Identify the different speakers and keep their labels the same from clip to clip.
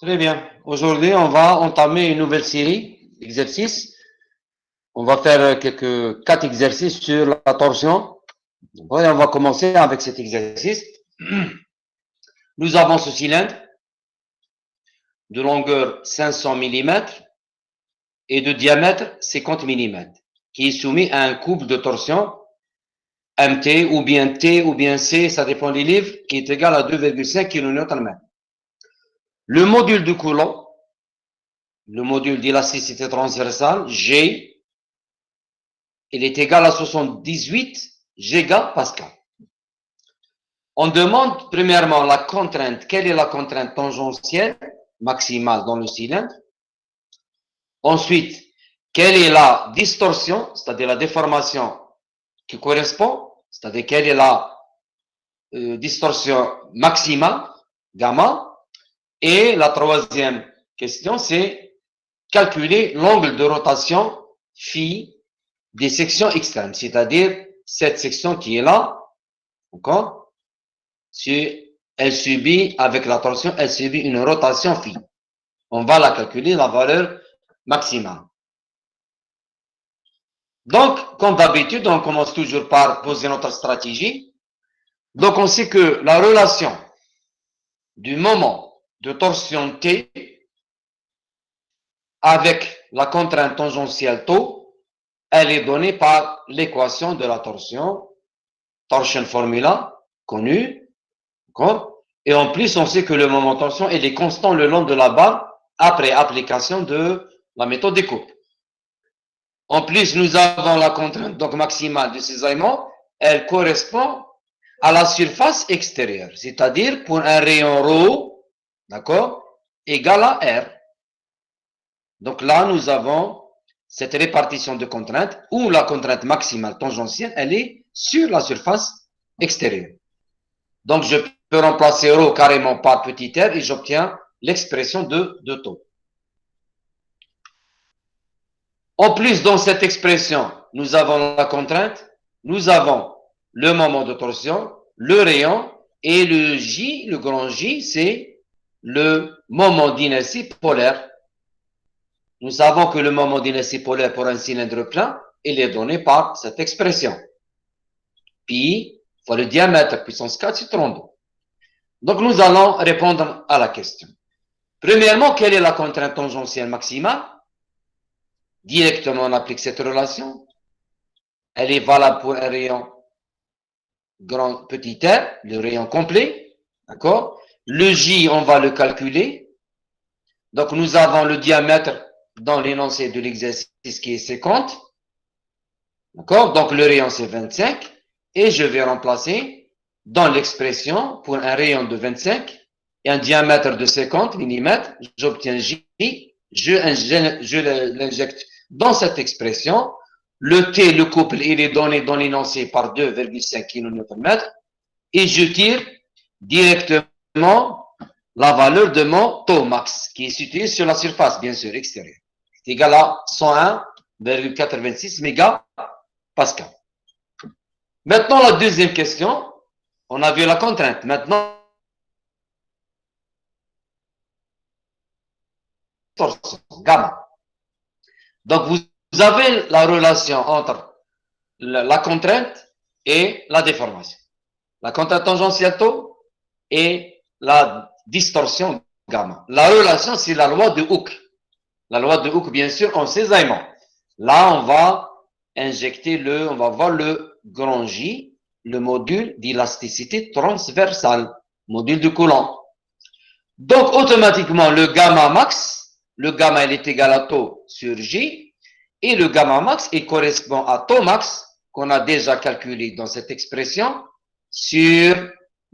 Speaker 1: Très bien. Aujourd'hui, on va entamer une nouvelle série d'exercices. On va faire quatre exercices sur la torsion. Et on va commencer avec cet exercice. Nous avons ce cylindre de longueur 500 mm et de diamètre 50 mm qui est soumis à un couple de torsion MT ou bien T ou bien C, ça dépend des livres, qui est égal à 2,5 kN/m. Le module de Coulomb, le module d'élasticité transversale, G, il est égal à 78 gigapascal. On demande premièrement la contrainte. Quelle est la contrainte tangentielle maximale dans le cylindre? Ensuite, quelle est la distorsion, c'est-à-dire la déformation qui correspond, c'est-à-dire quelle est la distorsion maximale, gamma. Et la troisième question, c'est calculer l'angle de rotation phi des sections externes, c'est-à-dire cette section qui est là, d'accord? Si elle subit, avec la torsion, elle subit une rotation phi. On va la calculer, la valeur maximale. Donc, comme d'habitude, on commence toujours par poser notre stratégie. Donc, on sait que la relation du moment de torsion T avec la contrainte tangentielle tau, elle est donnée par l'équation de la torsion formula, connue, d'accord? Et en plus, on sait que le moment de torsion, il est constant le long de la barre après application de la méthode des coupes. En plus, nous avons la contrainte donc maximale de ces éléments, elle correspond à la surface extérieure, c'est-à-dire pour un rayon ρ, d'accord, égal à R. Donc là, nous avons cette répartition de contraintes où la contrainte maximale tangentielle, elle est sur la surface extérieure. Donc, je peux remplacer ρ carrément par petit r et j'obtiens l'expression de taux. En plus, dans cette expression, nous avons la contrainte, nous avons le moment de torsion, le rayon et le J, le grand J, c'est le moment d'inertie polaire. Nous savons que le moment d'inertie polaire pour un cylindre plein, il est donné par cette expression. Pi fois le diamètre puissance 4, c'est 32. Donc, nous allons répondre à la question. Premièrement, quelle est la contrainte tangentielle maximale? Directement, on applique cette relation. Elle est valable pour un rayon grand petit r, le rayon complet. D'accord? Le J, on va le calculer. Donc, nous avons le diamètre dans l'énoncé de l'exercice qui est 50. D'accord? Donc, le rayon, c'est 25. Et je vais remplacer dans l'expression pour un rayon de 25 et un diamètre de 50 mm, j'obtiens J. Je l'injecte dans cette expression. Le T, le couple, il est donné dans l'énoncé par 2,5 kN/m. Et je tire directement la valeur de mon taux max, qui est situé sur la surface, bien sûr, extérieure. C'est égal à 101,86 mégapascal. Maintenant, la deuxième question, on a vu la contrainte. Maintenant, torsion, gamma. Donc, vous avez la relation entre la contrainte et la déformation. La contrainte tangentielle tau et la distorsion gamma. La relation, c'est la loi de Hooke. La loi de Hooke, bien sûr, en ces éléments. Là, on va injecter on va voir le grand J, le module d'élasticité transversale, module de Coulomb. Donc, automatiquement, le gamma max, le gamma, il est égal à tau sur J, et le gamma max, il correspond à tau max, qu'on a déjà calculé dans cette expression, sur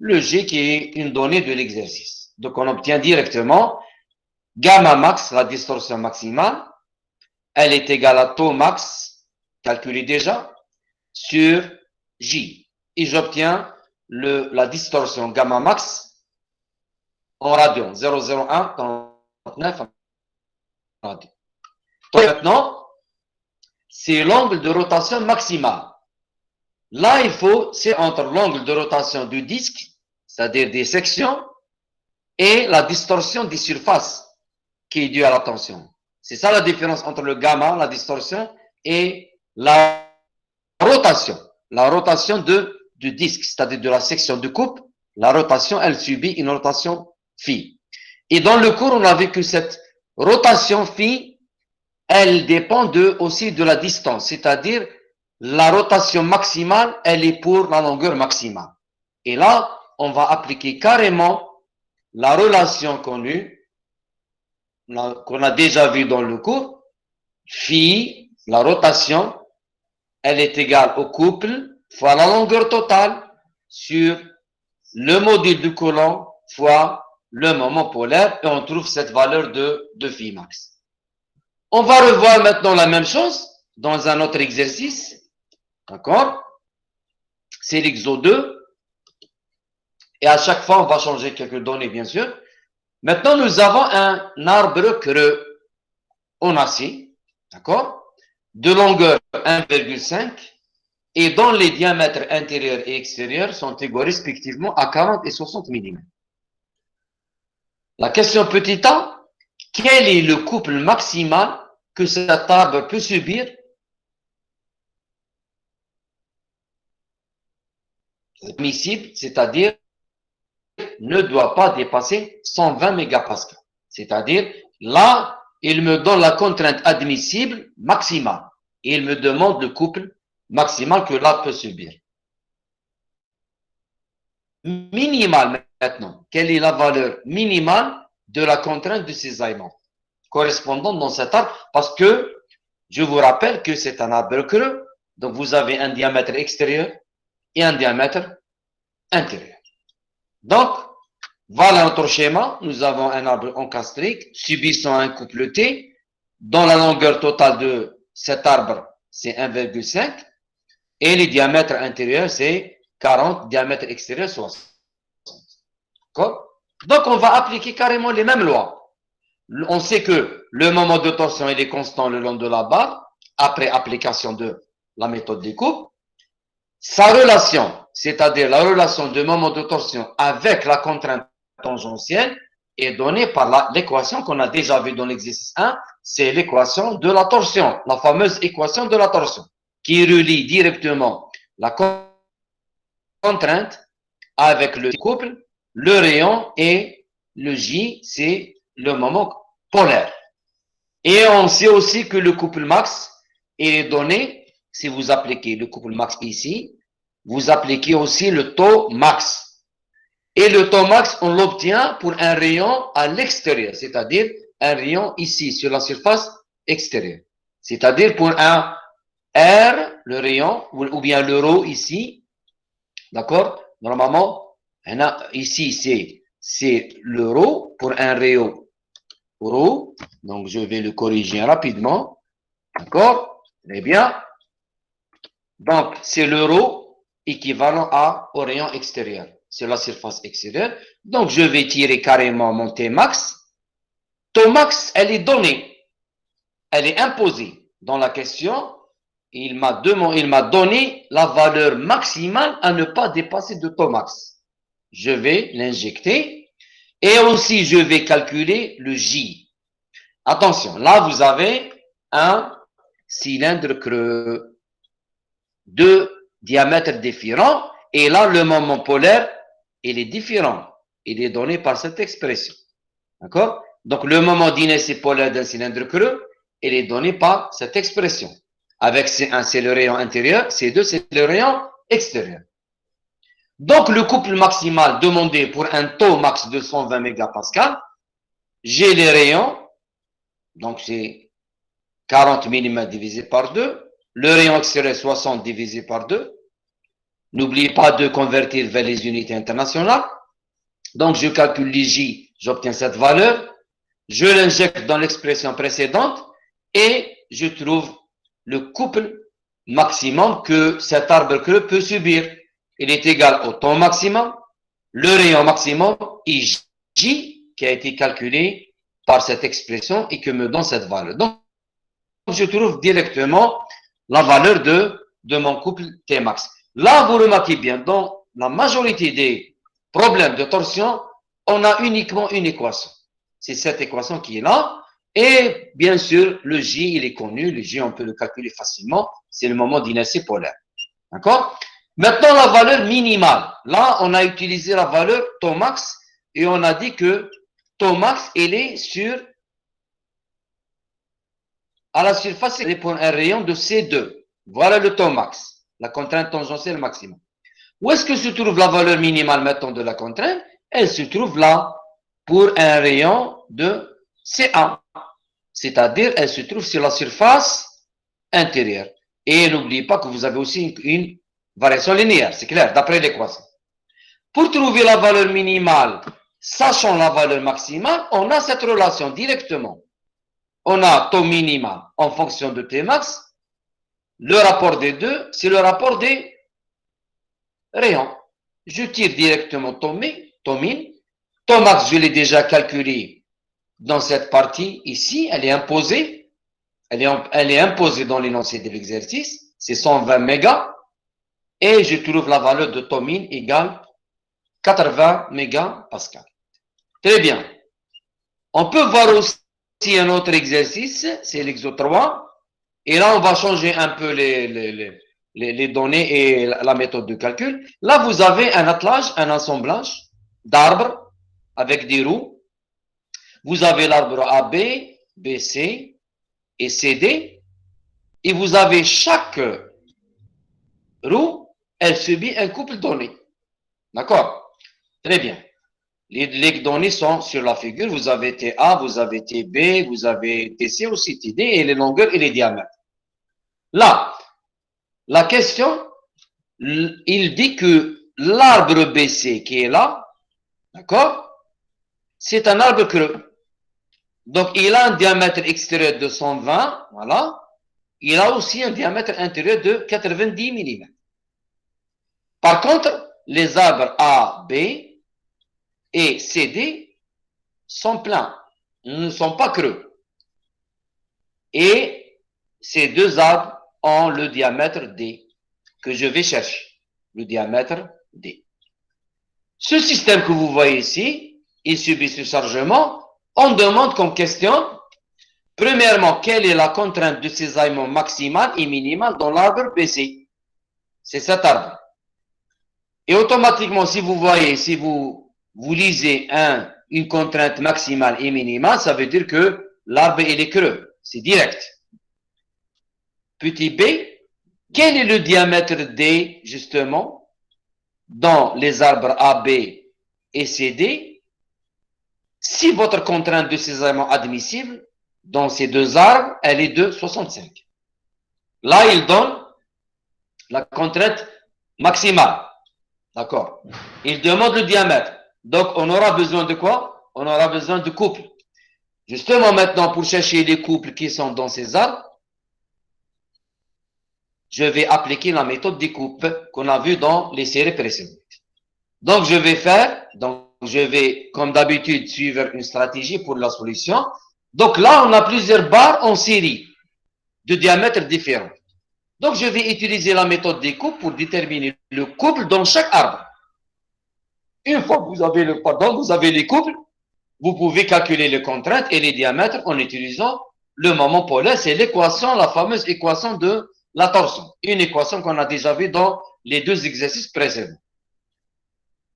Speaker 1: le G qui est une donnée de l'exercice. Donc, on obtient directement gamma max, la distorsion maximale, elle est égale à tau max, calculé déjà, sur J. Et j'obtiens la distorsion gamma max en radian, 0,0139 radian. Donc maintenant, c'est l'angle de rotation maximale. Là, c'est entre l'angle de rotation du disque, c'est-à-dire des sections, et la distorsion des surfaces qui est due à la tension. C'est ça la différence entre le gamma, la distorsion, et la rotation. La rotation du disque, c'est-à-dire de la section de coupe. La rotation, elle subit une rotation phi. Et dans le cours, on a vu que cette rotation phi, elle dépend aussi de la distance, c'est-à-dire la rotation maximale, elle est pour la longueur maximale. Et là, on va appliquer carrément la relation connue, qu'on a déjà vue dans le cours. Phi, la rotation, elle est égale au couple fois la longueur totale sur le module du Coulomb fois le moment polaire, et on trouve cette valeur de phi max. On va revoir maintenant la même chose dans un autre exercice. D'accord? C'est l'exo 2. Et à chaque fois, on va changer quelques données, bien sûr. Maintenant, nous avons un arbre creux en acier, d'accord, de longueur 1,5 et dont les diamètres intérieurs et extérieurs sont égaux respectivement à 40 et 60 mm. La question petit a, quel est le couple maximal que cet arbre peut subir admissible, c'est-à-dire ne doit pas dépasser 120 mégapascales. C'est-à-dire, là, il me donne la contrainte admissible maximale. Et il me demande le couple maximal que l'arbre peut subir. Minimal maintenant. Quelle est la valeur minimale de la contrainte de cisaillement correspondante dans cet arbre? Parce que je vous rappelle que c'est un arbre creux. Donc, vous avez un diamètre extérieur et un diamètre intérieur. Donc, voilà notre schéma. Nous avons un arbre encastrique subissant un couple T dont la longueur totale de cet arbre, c'est 1,5 et les diamètres intérieurs, c'est 40, diamètre extérieur, 60. D'accord? Donc, on va appliquer carrément les mêmes lois. On sait que le moment de torsion, il est constant le long de la barre après application de la méthode des coupes. Sa relation, c'est-à-dire la relation de moment de torsion avec la contrainte tangentielle, est donnée par l'équation qu'on a déjà vue dans l'exercice 1, c'est l'équation de la torsion, la fameuse équation de la torsion, qui relie directement la contrainte avec le couple, le rayon et le J, c'est le moment polaire. Et on sait aussi que le couple max est donné, si vous appliquez le couple max ici, vous appliquez aussi le taux max. Et le taux max, on l'obtient pour un rayon à l'extérieur, c'est-à-dire un rayon ici, sur la surface extérieure. C'est-à-dire pour un R, le rayon, ou bien le ρ ici, d'accord? Normalement, ici, c'est le ρ pour un rayon ρ. Donc, je vais le corriger rapidement. D'accord? Très bien. Donc, c'est le ρ équivalent au rayon extérieur sur la surface extérieure. Donc, je vais tirer carrément mon T max. Taux max, elle est donnée. Elle est imposée dans la question. Il m'a donné la valeur maximale à ne pas dépasser de taux max. Je vais l'injecter. Et aussi, je vais calculer le J. Attention, là, vous avez un cylindre creux de diamètre différent. Et là, le moment polaire, il est différent. Il est donné par cette expression. D'accord? Donc, le moment d'inertie polaire d'un cylindre creux, il est donné par cette expression. Avec C1, c'est le rayon intérieur. C2, c'est le rayon extérieur. Donc, le couple maximal demandé pour un taux max de 120 mégapascales, j'ai les rayons. Donc, c'est 40 mm divisé par 2. Le rayon extérieur, 60 divisé par 2. N'oubliez pas de convertir vers les unités internationales. Donc, je calcule les J, j'obtiens cette valeur. Je l'injecte dans l'expression précédente et je trouve le couple maximum que cet arbre creux peut subir. Il est égal au temps maximum, le rayon maximum, et J, qui a été calculé par cette expression et que me donne cette valeur. Donc, je trouve directement la valeur de mon couple T max. Là, vous remarquez bien, dans la majorité des problèmes de torsion, on a uniquement une équation. C'est cette équation qui est là. Et bien sûr, le J, il est connu. Le J, on peut le calculer facilement. C'est le moment d'inertie polaire. D'accord? Maintenant, la valeur minimale. Là, on a utilisé la valeur taux max et on a dit que taux max, il est à la surface, il répond un rayon de C2. Voilà le taux max, la contrainte tangentielle maximum. Où est-ce que se trouve la valeur minimale maintenant de la contrainte? Elle se trouve là pour un rayon de C1. C'est-à-dire, elle se trouve sur la surface intérieure. Et n'oubliez pas que vous avez aussi une variation linéaire, c'est clair, d'après l'équation. Pour trouver la valeur minimale, sachant la valeur maximale, on a cette relation directement. On a taux minimal en fonction de T max. Le rapport des deux, c'est le rapport des rayons. Je tire directement taux min. Taux max, je l'ai déjà calculé dans cette partie ici. Elle est imposée. Elle est imposée dans l'énoncé de l'exercice. C'est 120 mégas. Et je trouve la valeur de taux min égale 80 mégapascal. Très bien. On peut voir aussi un autre exercice, c'est l'exo 3. Et là, on va changer un peu les données et la méthode de calcul. Là, vous avez un attelage, un assemblage d'arbres avec des roues. Vous avez l'arbre AB, BC et CD. Et vous avez chaque roue, elle subit un couple donné. D'accord? Très bien. Les données sont sur la figure. Vous avez TA, vous avez TB, vous avez TC aussi TD et les longueurs et les diamètres. Là, la question, il dit que l'arbre BC qui est là, d'accord, c'est un arbre creux. Donc, il a un diamètre extérieur de 120, voilà. Il a aussi un diamètre intérieur de 90 mm. Par contre, les arbres A, B et CD sont pleins, ne sont pas creux. Et ces deux arbres ont le diamètre D que je vais chercher, le diamètre D. Ce système que vous voyez ici, il subit ce chargement. On demande comme question, premièrement, quelle est la contrainte de cisaillement maximale et minimale dans l'arbre BC? C'est cet arbre. Et automatiquement, si vous voyez, si vous lisez une contrainte maximale et minimale, ça veut dire que l'arbre il est creux. C'est direct. Petit b, quel est le diamètre D, justement, dans les arbres AB et CD, si votre contrainte de cisaillement admissible dans ces deux arbres, elle est de 65. Là, il donne la contrainte maximale. D'accord. Il demande le diamètre. Donc, on aura besoin de quoi? On aura besoin de couples. Justement, maintenant, pour chercher les couples qui sont dans ces arbres, je vais appliquer la méthode des couples qu'on a vue dans les séries précédentes. Donc, je vais, comme d'habitude, suivre une stratégie pour la solution. Donc là, on a plusieurs barres en série de diamètres différents. Donc, je vais utiliser la méthode des couples pour déterminer le couple dans chaque arbre. Une fois que vous avez les couples, vous pouvez calculer les contraintes et les diamètres en utilisant le moment polaire. C'est l'équation, la fameuse équation de la torsion. Une équation qu'on a déjà vue dans les deux exercices précédents.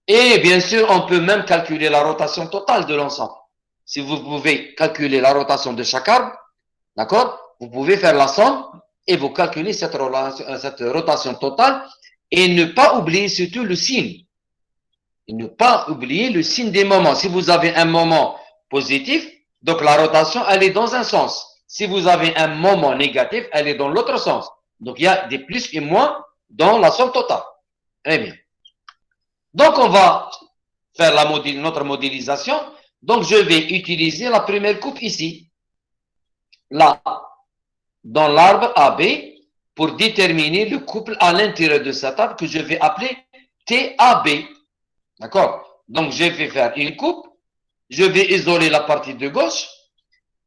Speaker 1: Et bien sûr, on peut même calculer la rotation totale de l'ensemble. Si vous pouvez calculer la rotation de chaque arbre, d'accord, vous pouvez faire la somme et vous calculez cette rotation totale et ne pas oublier surtout le signe. Et ne pas oublier le signe des moments. Si vous avez un moment positif, donc la rotation, elle est dans un sens. Si vous avez un moment négatif, elle est dans l'autre sens. Donc, il y a des plus et moins dans la somme totale. Très bien. Donc, on va faire notre modélisation. Donc, je vais utiliser la première coupe ici. Là, dans l'arbre AB, pour déterminer le couple à l'intérieur de cet arbre que je vais appeler TAB. D'accord? Donc, je vais faire une coupe. Je vais isoler la partie de gauche.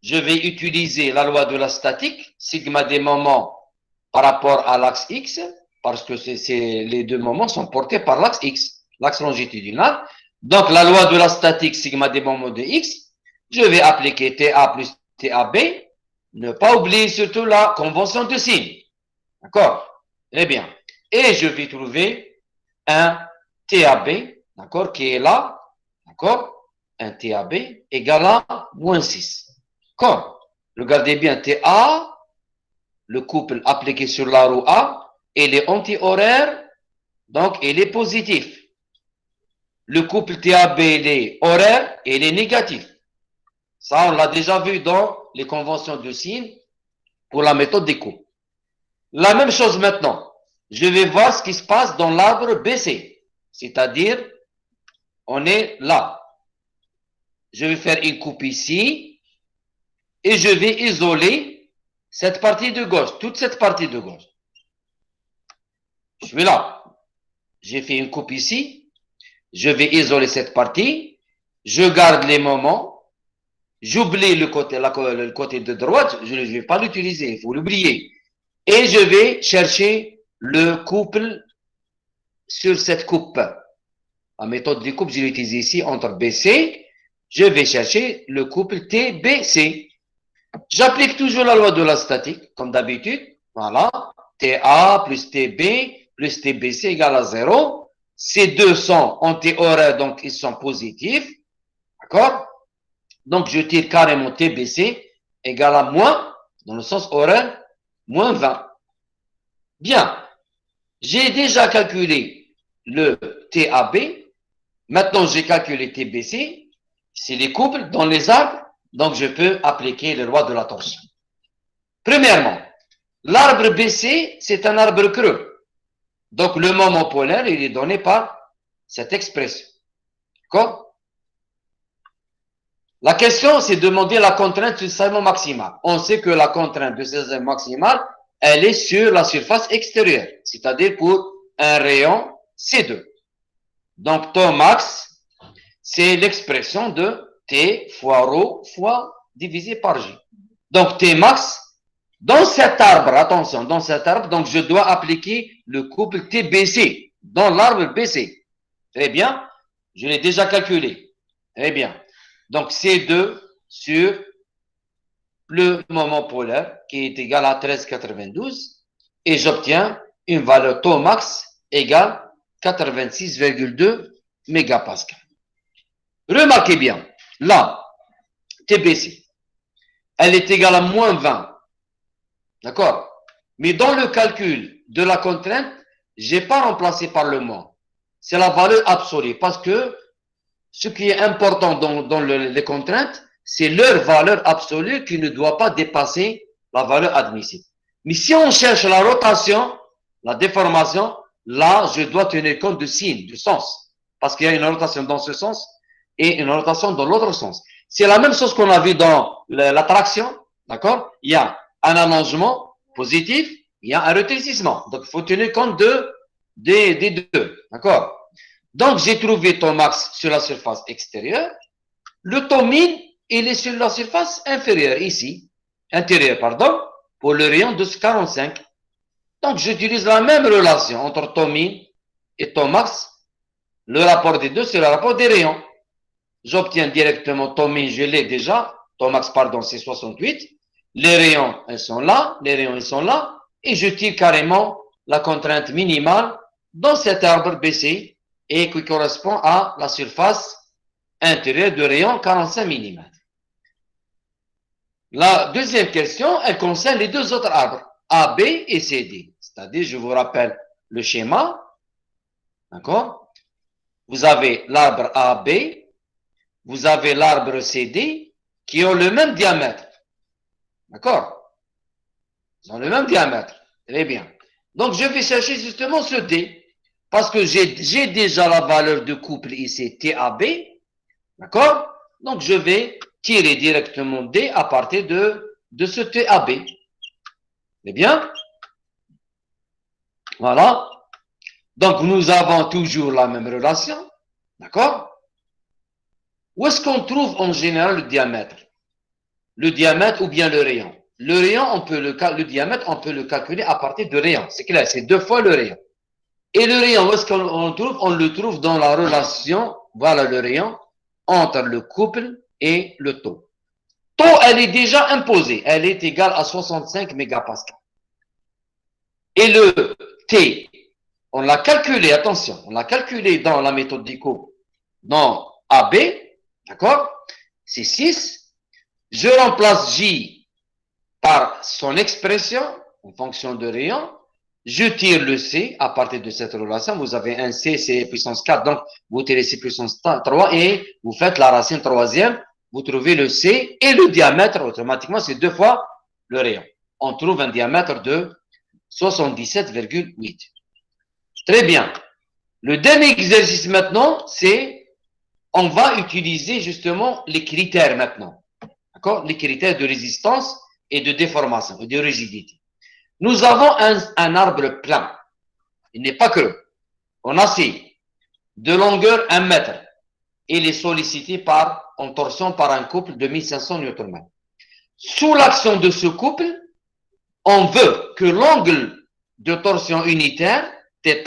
Speaker 1: Je vais utiliser la loi de la statique, sigma des moments par rapport à l'axe X, parce que les deux moments sont portés par l'axe X, l'axe longitudinal. Donc, la loi de la statique sigma des moments de x, je vais appliquer TA plus TAB. Ne pas oublier surtout la convention de signe. D'accord? Très bien. Et je vais trouver un TAB, d'accord, qui est là, d'accord? Un TAB égale à moins 6. D'accord? Regardez bien, TA, le couple appliqué sur la roue A, il est anti-horaire, donc il est positif. Le couple TAB, il est horaire et il est négatif. Ça, on l'a déjà vu dans les conventions de signes pour la méthode des couples. La même chose maintenant. Je vais voir ce qui se passe dans l'arbre BC. C'est-à-dire, on est là. Je vais faire une coupe ici et je vais isoler cette partie de gauche, toute cette partie de gauche. Je suis là. J'ai fait une coupe ici. Je vais isoler cette partie. Je garde les moments. J'oublie le côté de droite. Je ne vais pas l'utiliser. Il faut l'oublier. Et je vais chercher le couple sur cette coupe. La méthode de coupe, je l'utilise ici entre BC. Je vais chercher le couple TBC. J'applique toujours la loi de la statique, comme d'habitude. Voilà. TA plus TB plus TBC égale à 0. Ces deux sont anti-horaires, donc ils sont positifs. D'accord? Donc, je tire carrément TBC égale à moins, dans le sens horaire, moins 20. Bien. J'ai déjà calculé le TAB. Maintenant, j'ai calculé TBC. C'est les couples dans les arbres. Donc, je peux appliquer les lois de la torsion. Premièrement, l'arbre BC, c'est un arbre creux. Donc, le moment polaire, il est donné par cette expression. D'accord? La question, c'est de demander la contrainte du saillement maximal. On sait que la contrainte du saillement maximal, elle est sur la surface extérieure, c'est-à-dire pour un rayon C2. Donc, taux max, c'est l'expression de T fois ρ fois divisé par J. Donc, T max, dans cet arbre, attention, dans cet arbre, donc je dois appliquer le couple TBC dans l'arbre BC. Très bien, je l'ai déjà calculé. Très bien. Donc, C2 sur le moment polaire qui est égal à 13,92 et j'obtiens une valeur taux max égale 86,2 mégapascal. Remarquez bien, là, TBC, elle est égale à moins 20. D'accord? Mais dans le calcul de la contrainte, je n'ai pas remplacé par le moins. C'est la valeur absolue parce que ce qui est important dans les contraintes, c'est leur valeur absolue qui ne doit pas dépasser la valeur admissible. Mais si on cherche la rotation, la déformation, là, je dois tenir compte du signe, du sens. Parce qu'il y a une rotation dans ce sens et une rotation dans l'autre sens. C'est la même chose qu'on a vu dans l'attraction, d'accord? Il y a un allongement positif, il y a un rétrécissement. Donc, il faut tenir compte des deux, d'accord? Donc, j'ai trouvé ton max sur la surface extérieure. Le taux min, il est sur la surface inférieure, ici. Intérieure, pardon, pour le rayon de 45. Donc, j'utilise la même relation entre taux min et taux max. Le rapport des deux, c'est le rapport des rayons. J'obtiens directement taux min, je l'ai déjà. Taux max, pardon, c'est 68. Les rayons, ils sont là. Les rayons, ils sont là. Et je tire carrément la contrainte minimale dans cet arbre BC et qui correspond à la surface intérieure de rayon 45 mm. La deuxième question, elle concerne les deux autres arbres, AB et CD. C'est-à-dire, je vous rappelle le schéma. D'accord? Vous avez l'arbre AB, vous avez l'arbre CD qui ont le même diamètre. D'accord? Ils ont le même diamètre. Très bien. Donc, je vais chercher justement ce D. Parce que j'ai déjà la valeur de couple ici, TAB. D'accord? Donc, je vais tirer directement D à partir de ce TAB. C'est bien? Voilà. Donc, nous avons toujours la même relation. D'accord? Où est-ce qu'on trouve en général le diamètre? Le diamètre ou bien le rayon? Le rayon, le diamètre, on peut le calculer à partir de rayon. C'est clair, c'est 2 fois le rayon. Et le rayon, où est-ce qu'on le trouve? On le trouve dans la relation, voilà le rayon, entre le couple et le taux. Taux, elle est déjà imposée. Elle est égale à 65 mégapascales. Et le T, on l'a calculé, attention, on l'a calculé dans la méthode d'ICO, dans AB, d'accord? C'est 6. Je remplace J par son expression en fonction de rayon. Je tire le C à partir de cette relation. Vous avez un C, c'est puissance 4, donc vous tirez C puissance 3 et vous faites la racine troisième. Vous trouvez le C et le diamètre, automatiquement, c'est 2 fois le rayon. On trouve un diamètre de 77,8. Très bien. Le dernier exercice maintenant, c'est, on va utiliser justement les critères maintenant. D'accord? Les critères de résistance et de déformation et de rigidité. Nous avons un arbre plein. Il n'est pas creux. On a C, de longueur 1 mètre. Il est sollicité en torsion par un couple de 1500 Nm. Sous l'action de ce couple, on veut que l'angle de torsion unitaire, θ,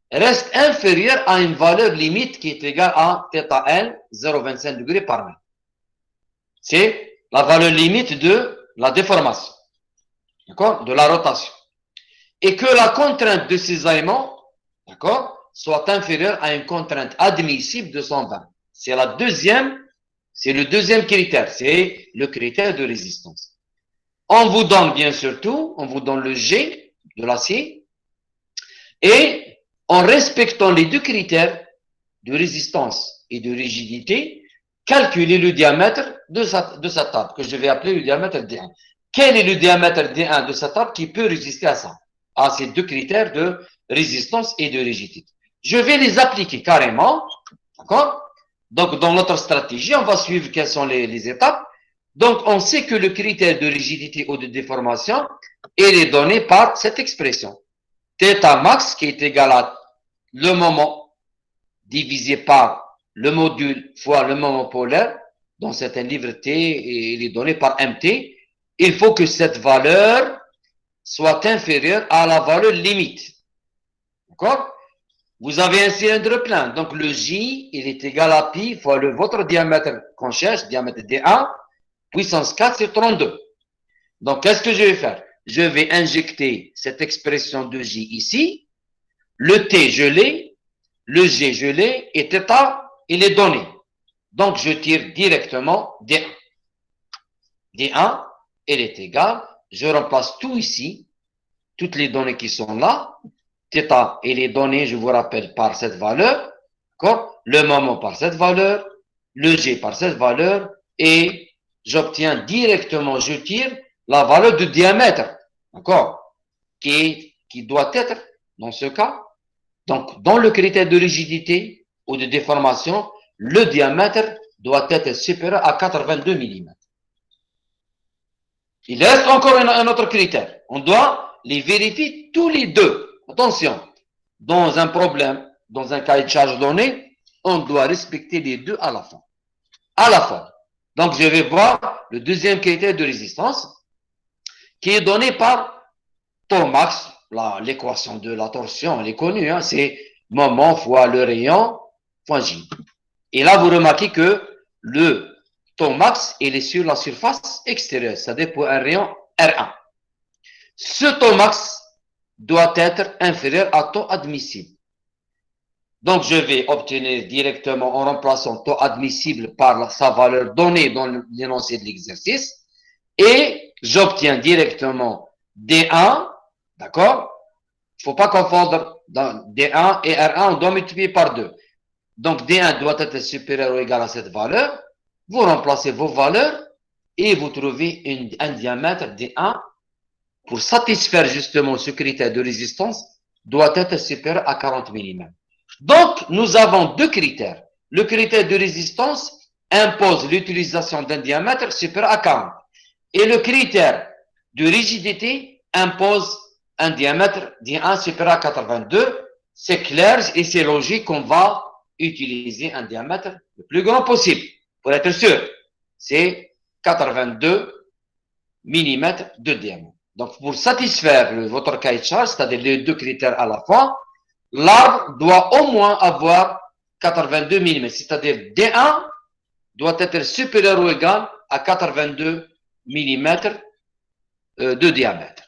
Speaker 1: reste inférieur à une valeur limite qui est égale à θL, 0,25 degrés par mètre. C'est la valeur limite de la déformation, d'accord, de la rotation. Et que la contrainte de cisaillement, d'accord, soit inférieure à une contrainte admissible de 120. C'est le deuxième critère, c'est le critère de résistance. On vous donne bien sûr tout, on vous donne le G de l'acier, et en respectant les deux critères de résistance et de rigidité, calculez le diamètre de sa table, que je vais appeler le diamètre D1. Quel est le diamètre D1 de sa table qui peut résister à ça, à ces deux critères de résistance et de rigidité? Je vais les appliquer carrément, d'accord? Donc, dans notre stratégie, on va suivre quelles sont les étapes. Donc, on sait que le critère de rigidité ou de déformation, il est donné par cette expression. Θ max qui est égal à le moment divisé par le module fois le moment polaire. Dans certains livres T, il est donné par MT. Il faut que cette valeur soit inférieure à la valeur limite. D'accord? Vous avez un cylindre plein. Donc, le J, il est égal à pi fois votre diamètre qu'on cherche, diamètre D1, puissance 4 sur 32. Donc, qu'est-ce que je vais faire? Je vais injecter cette expression de J ici. Le T, je l'ai. Le G, je l'ai. Et θ, il est donné. Donc, je tire directement D1. D1, il est égal. Je remplace tout ici. Toutes les données qui sont là. θ, il est donné, je vous rappelle, par cette valeur. D'accord? Le moment par cette valeur. Le G par cette valeur. Et j'obtiens directement, je tire la valeur de diamètre. D'accord? Qui doit être, dans ce cas, donc, dans le critère de rigidité ou de déformation, le diamètre doit être supérieur à 82 mm. Il reste encore un autre critère. On doit les vérifier tous les deux. Attention, dans un problème, dans un cahier de charge donné, on doit respecter les deux à la fin. À la fin. Donc, je vais voir le deuxième critère de résistance qui est donné par taux max. L'équation de la torsion, elle est connue, hein, c'est moment fois le rayon fois J. Et là, vous remarquez que le taux max, il est sur la surface extérieure, c'est-à-dire pour un rayon R1. Ce taux max doit être inférieur à taux admissible. Donc, je vais obtenir directement, en remplaçant taux admissible par sa valeur donnée dans l'énoncé de l'exercice, et j'obtiens directement D1. D'accord? Il ne faut pas confondre D1 et R1, on doit multiplier par 2. Donc, D1 doit être supérieur ou égal à cette valeur. Vous remplacez vos valeurs et vous trouvez un diamètre D1 pour satisfaire justement ce critère de résistance doit être supérieur à 40 mm. Donc, nous avons deux critères. Le critère de résistance impose l'utilisation d'un diamètre supérieur à 40. Et le critère de rigidité impose un diamètre D1 supérieur à 82, c'est clair et c'est logique qu'on va utiliser un diamètre le plus grand possible. Pour être sûr, c'est 82 mm de diamètre. Donc, pour satisfaire votre cahier de charge, c'est-à-dire les deux critères à la fois, l'arbre doit au moins avoir 82 mm, c'est-à-dire D1 doit être supérieur ou égal à 82 mm de diamètre.